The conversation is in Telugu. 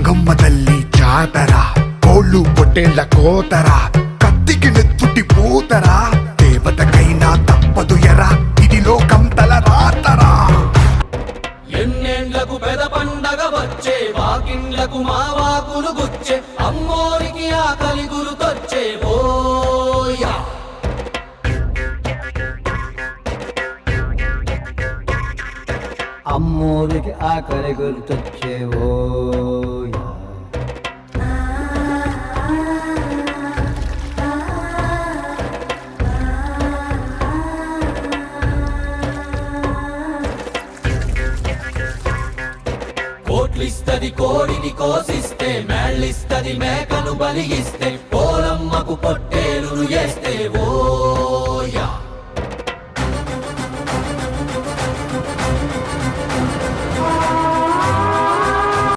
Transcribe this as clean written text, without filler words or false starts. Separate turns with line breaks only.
గంగమ్మ తల్లి జాతర, కోళ్ళు పొట్టేళ్ల కోతర, కత్తికి నెత్తుటి పోతరా, దేవతకైనా తప్పదు ఎరా, ఇది లోకం తల రాతరా.
ఎన్నేండ్లకు పెద పండగ వచ్చే, వాకిండ్లకు మా వాకులు గుచ్చే, అమ్మోరికి ఆకలి గురుతొచ్చే ఓయా.
అమ్మోరికి ఆకలి గుర్తొచ్చే ఓయా.
కోట్లిస్తది కోడిని కోసిస్తే, మేళ్ళిస్తది మేకను బలిగిస్తే, పోలమ్మకు పొట్టేలును చేస్తే ఓయా.